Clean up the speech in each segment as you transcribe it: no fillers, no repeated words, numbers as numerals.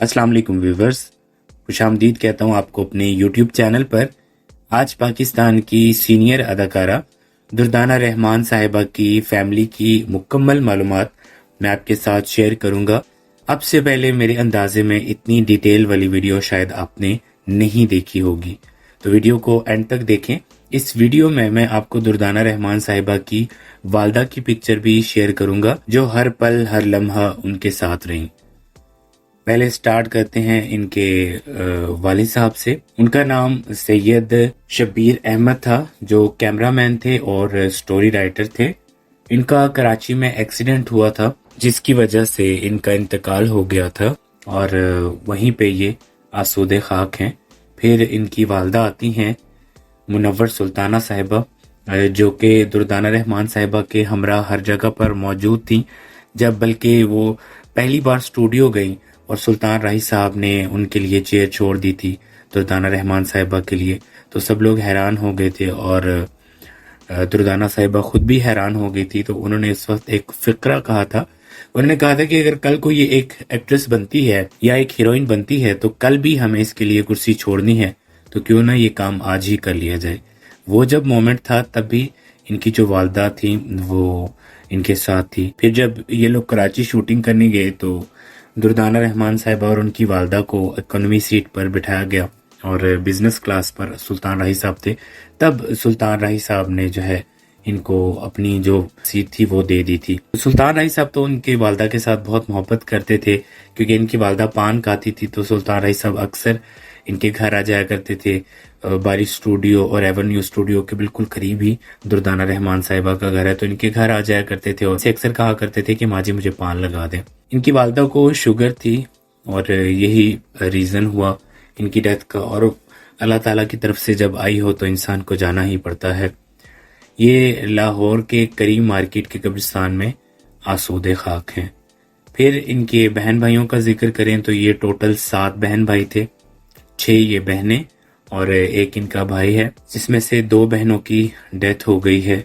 अस्सलाम वालेकुम व्यूवर्स, खुशामदीद कहता हूँ आपको अपने यूट्यूब चैनल पर। आज पाकिस्तान की सीनियर अदाकारा दुर्दाना रहमान साहिबा की फैमिली की मुकम्मल मालूमात मैं आपके साथ शेयर करूंगा। अब से पहले मेरे अंदाजे में इतनी डिटेल वाली वीडियो शायद आपने नहीं देखी होगी, तो वीडियो को एंड तक देखें। इस वीडियो में मैं आपको दुर्दाना रहमान साहिबा की वालदा की पिक्चर भी शेयर करूंगा, जो हर पल हर लम्हा उनके साथ रही। पहले स्टार्ट करते हैं इनके वालिद साहब से। उनका नाम सैयद शब्बीर अहमद था, जो कैमरामैन थे और स्टोरी राइटर थे। इनका कराची में एक्सीडेंट हुआ था, जिसकी वजह से इनका इंतकाल हो गया था और वहीं पे ये आसूदे खाक हैं। फिर इनकी वालदा आती हैं मुनव्वर सुल्ताना साहिबा, जो कि दुर्दाना रहमान साहिबा के हमरा हर जगह पर मौजूद थी। जब बल्कि वो पहली बार स्टूडियो गई और सुल्तान राही साहब ने उनके लिए चेयर छोड़ दी थी दुर्दाना रहमान साहिबा के लिए, तो सब लोग हैरान हो गए थे और दुर्दाना साहिबा खुद भी हैरान हो गई थी। तो उन्होंने इस वक्त एक फिक्रा कहा था। उन्होंने कहा था कि अगर कल को ये एक एक्ट्रेस बनती है या एक हीरोइन बनती है तो कल भी हमें इसके लिए कुर्सी छोड़नी है, तो क्यों ना ये काम आज ही कर लिया जाए। वो जब मोमेंट था तब भी इनकी जो वालदा थी वो इनके साथ थी। फिर जब ये लोग कराची शूटिंग करने गए तो दुर्दाना रहमान साहिबा और उनकी वालदा को इकोनॉमी सीट पर बिठाया गया और बिजनेस क्लास पर सुल्तान राही साहब थे। तब सुल्तान राही साहब ने जो है इनको अपनी जो सीट थी वो दे दी थी। सुल्तान राही साहब तो उनके वालदा के साथ बहुत मोहब्बत करते थे, क्योंकि इनकी वालदा पान खाती थी, तो सुल्तान राही साहब अक्सर इनके घर आ जाया करते थे। बारी स्टूडियो और एवेन्यू स्टूडियो के बिल्कुल करीब ही दुर्दाना रहमान साहिबा का घर है, तो इनके घर आ जाया करते थे और अक्सर कहा करते थे कि माँ जी मुझे पान लगा दें। इनकी वालदा को शुगर थी और यही रीज़न हुआ इनकी डेथ का, और अल्लाह ताला की तरफ से जब आई हो तो इंसान को जाना ही पड़ता है। ये लाहौर के करीम मार्केट के कब्रिस्तान में आसूदे खाक हैं। फिर इनके बहन भाइयों का जिक्र करें तो ये टोटल 7 बहन भाई थे, 6 ये बहनें और एक इनका भाई है, जिसमें से 2 बहनों की डेथ हो गई है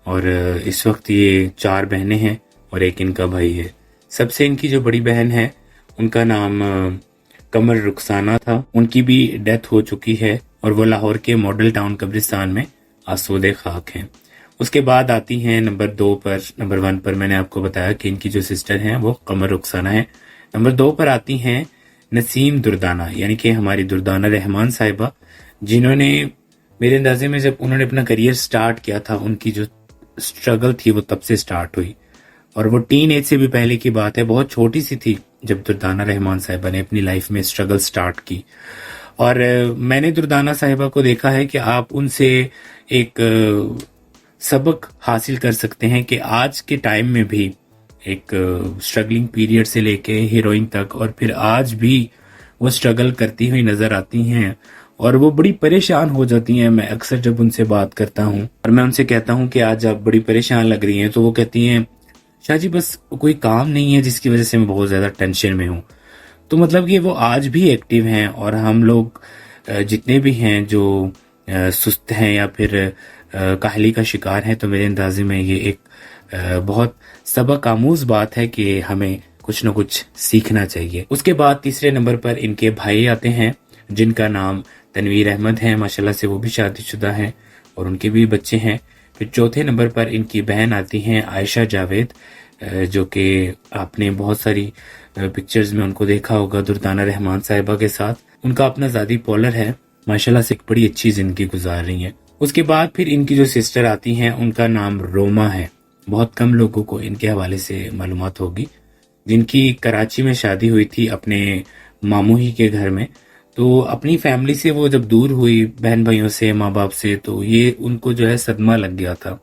और इस वक्त ये 4 बहनें हैं और एक इनका भाई है। सबसे इनकी जो बड़ी बहन है उनका नाम कमर रुखसाना था, उनकी भी डेथ हो चुकी है और वो लाहौर के मॉडल टाउन कब्रिस्तान में आसूदे खाक हैं। उसके बाद आती हैं नंबर 2 पर। नंबर 1 पर मैंने आपको बताया कि इनकी जो सिस्टर हैं वो कमर रुखसाना है। नंबर 2 पर आती हैं नसीम दुर्दाना, यानी कि हमारी दुर्दाना रहमान साहिबा, जिन्होंने मेरे अंदाजे में जब उन्होंने अपना करियर स्टार्ट किया था, उनकी जो स्ट्रगल थी वो तब से स्टार्ट हुई और वो टीन एज से भी पहले की बात है। बहुत छोटी सी थी जब दुर्दाना रहमान साहिबा ने अपनी लाइफ में स्ट्रगल स्टार्ट की। और मैंने दुर्दाना साहिबा को देखा है कि आप उनसे एक सबक हासिल कर सकते हैं कि आज के टाइम में भी एक स्ट्रगलिंग पीरियड से लेके हीरोइन तक, और फिर आज भी वो स्ट्रगल करती हुई नजर आती हैं और वो बड़ी परेशान हो जाती हैं। मैं अक्सर जब उनसे बात करता हूँ और मैं उनसे कहता हूँ कि आज आप बड़ी परेशान लग रही हैं, तो वो कहती हैं शाह जी बस कोई काम नहीं है जिसकी वजह से मैं बहुत ज्यादा टेंशन में हूँ। तो मतलब कि वो आज भी एक्टिव हैं और हम लोग जितने भी हैं जो सुस्त हैं या फिर काहली का शिकार हैं, तो मेरे अंदाजे में ये एक बहुत सबक आमूज बात है कि हमें कुछ न कुछ सीखना चाहिए। उसके बाद तीसरे नंबर पर इनके भाई आते हैं, जिनका नाम तनवीर अहमद है। माशाल्लाह से वो भी शादीशुदा हैं और उनके भी बच्चे हैं। फिर चौथे नंबर पर इनकी बहन आती हैं आयशा जावेद, जो कि आपने बहुत सारी पिक्चर्स में उनको देखा होगा दुर्दाना रहमान साहिबा के साथ। उनका अपना ज़ादी पॉलर है, माशाल्लाह से एक बड़ी अच्छी जिंदगी गुजार रही हैं। उसके बाद फिर इनकी जो सिस्टर आती हैं उनका नाम रोमा है। बहुत कम लोगों को इनके हवाले से मालूमात होगी, जिनकी कराची में शादी हुई थी अपने मामू ही के घर में। तो अपनी फैमिली से वो जब दूर हुई, बहन भाइयों से, माँ बाप से, तो ये उनको जो है सदमा लग गया था।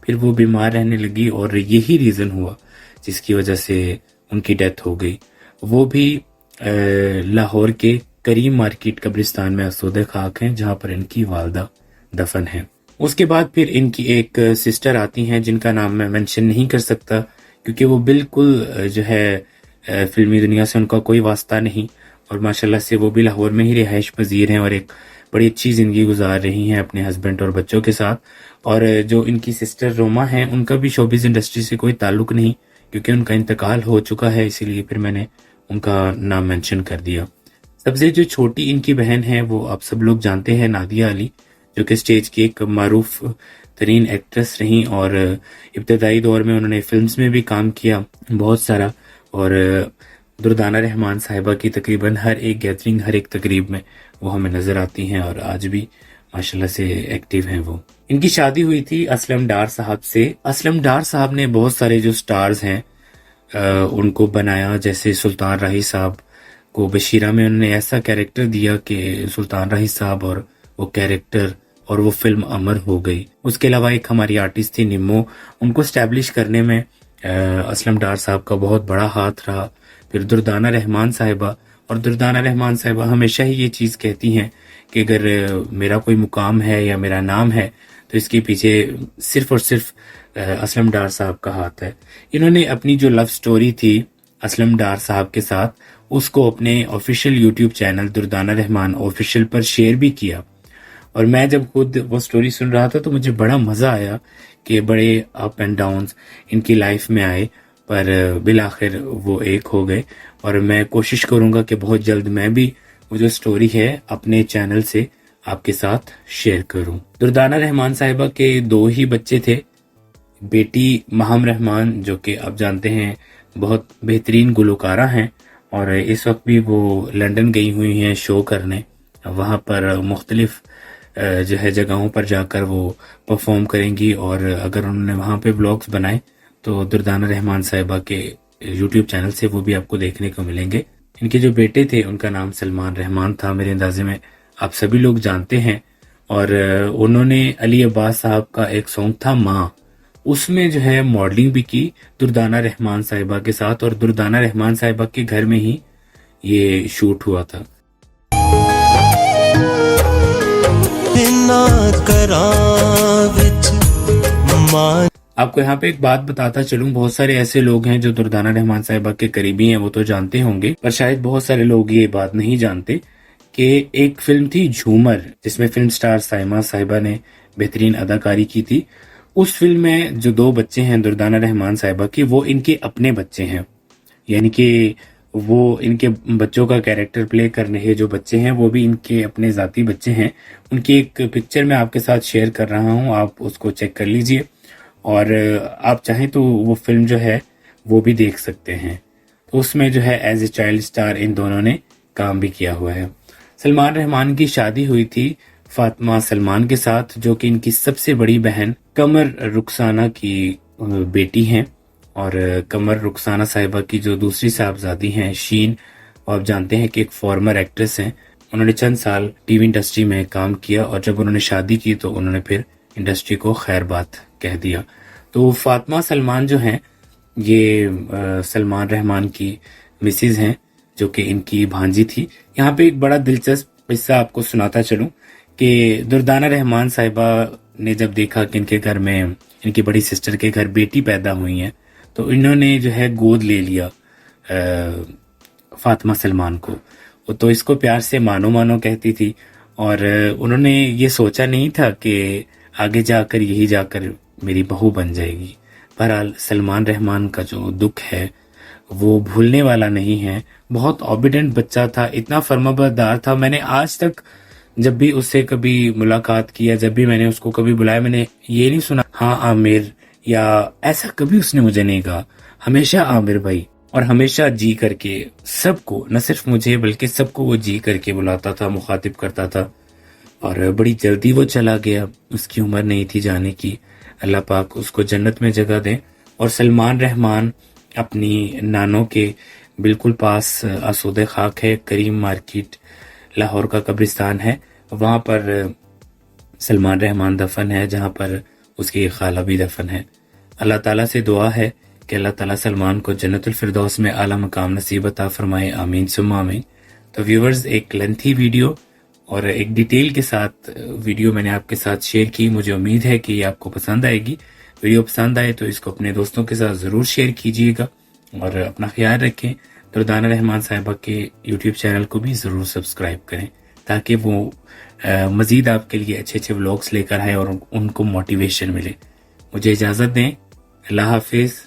फिर वो बीमार रहने लगी और यही रीज़न हुआ जिसकी वजह से उनकी डेथ हो गई। वो भी लाहौर के करीम मार्केट कब्रिस्तान में आसूदे खाक हैं, जहाँ पर इनकी वालदा दफन है। उसके बाद फिर इनकी एक सिस्टर आती हैं जिनका नाम मैं मेंशन नहीं कर सकता, क्योंकि वो बिल्कुल जो है फिल्मी दुनिया से उनका कोई वास्ता नहीं और माशाल्लाह से वो भी लाहौर में ही रिहाइश पजीर हैं और एक बड़ी अच्छी ज़िंदगी गुजार रही हैं अपने हस्बैंड और बच्चों के साथ। और जो इनकी सिस्टर रोमा हैं, उनका भी शोबिज़ इंडस्ट्री से कोई ताल्लुक नहीं, क्योंकि उनका इंतकाल हो चुका है, इसीलिए फिर मैंने ان کا نام مینشن کر دیا۔ سب سے جو چھوٹی ان کی بہن ہے وہ آپ سب لوگ جانتے ہیں، نادیہ علی، جو کہ اسٹیج کی ایک معروف ترین ایکٹریس رہیں، اور ابتدائی دور میں انہوں نے فلمز میں بھی کام کیا بہت سارا، اور دردانہ رحمان صاحبہ کی تقریباً ہر ایک گیدرنگ، ہر ایک تقریب میں وہ ہمیں نظر آتی ہیں، اور آج بھی ماشاءاللہ سے ایکٹیو ہیں وہ۔ ان کی شادی ہوئی تھی اسلم ڈار صاحب سے۔ اسلم ڈار صاحب نے بہت سارے جو سٹارز ہیں ان کو بنایا، جیسے سلطان راہی صاحب کو بشیرہ میں انہوں نے ایسا کیریکٹر دیا کہ سلطان راہی صاحب اور وہ کیریکٹر اور وہ فلم امر ہو گئی۔ اس کے علاوہ ایک ہماری آرٹسٹ تھی نمو، ان کو اسٹیبلش کرنے میں اسلم ڈار صاحب کا بہت بڑا ہاتھ رہا۔ پھر دردانہ رحمان صاحبہ، اور دردانہ رحمان صاحبہ ہمیشہ ہی یہ چیز کہتی ہیں کہ اگر میرا کوئی مقام ہے یا میرا نام ہے تو اس کے پیچھے صرف اور صرف اسلم ڈار صاحب کا ہاتھ ہے۔ انہوں نے اپنی جو لو سٹوری تھی اسلم ڈار صاحب کے ساتھ، اس کو اپنے آفیشیل یوٹیوب چینل دردانہ رحمان آفیشیل پر شیئر بھی کیا، اور میں جب خود وہ سٹوری سن رہا تھا تو مجھے بڑا مزہ آیا کہ بڑے اپ اینڈ ڈاؤنز ان کی لائف میں آئے، پر بالآخر وہ ایک ہو گئے۔ اور میں کوشش کروں گا کہ بہت جلد میں بھی وہ جو سٹوری ہے اپنے چینل سے آپ کے ساتھ شیئر کروں۔ دردانہ رحمان صاحبہ کے 2 ہی بچے تھے، بیٹی مہم رحمان جو کہ آپ جانتے ہیں بہت بہترین گلوکارہ ہیں، اور اس وقت بھی وہ لندن گئی ہوئی ہیں شو کرنے، وہاں پر مختلف جو ہے جگہوں پر جا کر وہ پرفارم کریں گی، اور اگر انہوں نے وہاں پہ بلاگز بنائے تو دردانہ رحمان صاحبہ کے یوٹیوب چینل سے وہ بھی آپ کو دیکھنے کو ملیں گے۔ ان کے جو بیٹے تھے ان کا نام سلمان رحمان تھا، میرے اندازے میں آپ سبھی لوگ جانتے ہیں، اور انہوں نے علی عباس صاحب کا ایک سانگ تھا ماں، اس میں جو ہے ماڈلنگ بھی کی دردانہ رحمان صاحبہ کے ساتھ، اور دردانہ رحمان صاحبہ کے گھر میں ہی یہ شوٹ ہوا تھا۔ آپ کو یہاں پہ ایک بات بتاتا چلوں، بہت سارے ایسے لوگ ہیں جو دردانہ رحمان صاحبہ کے قریبی ہیں، وہ تو جانتے ہوں گے، پر شاید بہت سارے لوگ یہ بات نہیں جانتے کہ ایک فلم تھی جھومر، جس میں فلم سٹار سائمہ صاحبہ نے بہترین اداکاری کی تھی۔ اس فلم میں جو 2 بچے ہیں دردانہ رحمان صاحبہ کی، وہ ان کے اپنے بچے ہیں، یعنی کہ وہ ان کے بچوں کا کیریکٹر پلے کرنے ہیں، جو بچے ہیں وہ بھی ان کے اپنے ذاتی بچے ہیں۔ ان کی ایک پکچر میں آپ کے ساتھ شیئر کر رہا ہوں، آپ اس کو چیک کر لیجئے، اور آپ چاہیں تو وہ فلم جو ہے وہ بھی دیکھ سکتے ہیں۔ تو اس میں جو ہے ایز اے چائلڈ سٹار ان دونوں نے کام بھی کیا ہوا ہے۔ سلمان رحمان کی شادی ہوئی تھی فاطمہ سلمان کے ساتھ، جو کہ ان کی سب سے بڑی بہن قمر رخسانہ کی بیٹی ہیں، اور قمر رخسانہ صاحبہ کی جو دوسری صاحبزادی ہیں شین، وہ آپ جانتے ہیں کہ ایک فارمر ایکٹریس ہیں، انہوں نے چند سال ٹی وی انڈسٹری میں کام کیا، اور جب انہوں نے شادی کی تو انہوں نے پھر انڈسٹری کو خیر بات کہہ دیا۔ تو فاطمہ سلمان جو ہیں یہ سلمان رحمان کی مسز ہیں، جو کہ ان کی بھانجی تھی۔ یہاں پہ ایک بڑا دلچسپ قصہ آپ کو سناتا چلوں کہ دردانہ رحمان صاحبہ نے جب دیکھا کہ ان کے گھر میں، ان کی بڑی سسٹر کے گھر بیٹی پیدا ہوئی ہیں، تو انہوں نے جو ہے گود لے لیا فاطمہ سلمان کو، تو اس کو پیار سے مانو مانو کہتی تھی، اور انہوں نے یہ سوچا نہیں تھا کہ آگے جا کر یہی جا کر میری بہو بن جائے گی۔ بہرحال سلمان رحمان کا جو دکھ ہے وہ بھولنے والا نہیں ہے۔ بہت اوبیڈنٹ بچہ تھا، اتنا فرمانبردار تھا، میں نے آج تک جب بھی اس سے کبھی ملاقات کیا، جب بھی میں نے اس کو کبھی بلایا، میں نے یہ نہیں سنا ہاں عامر یا ایسا کبھی اس نے مجھے نہیں کہا، ہمیشہ عامر بھائی، اور ہمیشہ جی کر کے سب کو، نہ صرف مجھے بلکہ سب کو وہ جی کر کے بلاتا تھا، مخاطب کرتا تھا۔ اور بڑی جلدی وہ چلا گیا، اس کی عمر نہیں تھی جانے کی، اللہ پاک اس کو جنت میں جگہ دے۔ اور سلمان رحمان اپنی نانوں کے بالکل پاس آسودہ خاک ہے، کریم مارکیٹ لاہور کا قبرستان ہے، وہاں پر سلمان رحمان دفن ہے، جہاں پر اس کی خالہ بھی دفن ہے۔ اللہ تعالیٰ سے دعا ہے کہ اللہ تعالیٰ سلمان کو جنت الفردوس میں اعلیٰ مقام نصیب عطا فرمائے، آمین ثم آمین۔ تو ویورز، ایک لینتھی ویڈیو اور ایک ڈیٹیل کے ساتھ ویڈیو میں نے آپ کے ساتھ شیئر کی، مجھے امید ہے کہ یہ آپ کو پسند آئے گی۔ ویڈیو پسند آئے تو اس کو اپنے دوستوں کے ساتھ ضرور شیئر کیجیے گا، اور اپنا خیال رکھیں۔ دردانہ رحمان صاحبہ کے یوٹیوب چینل کو بھی ضرور سبسکرائب کریں، تاکہ وہ مزید آپ کے لیے اچھے اچھے ولاگس لے کر آئے اور ان کو موٹیویشن ملے۔ مجھے اجازت دیں، اللہ حافظ۔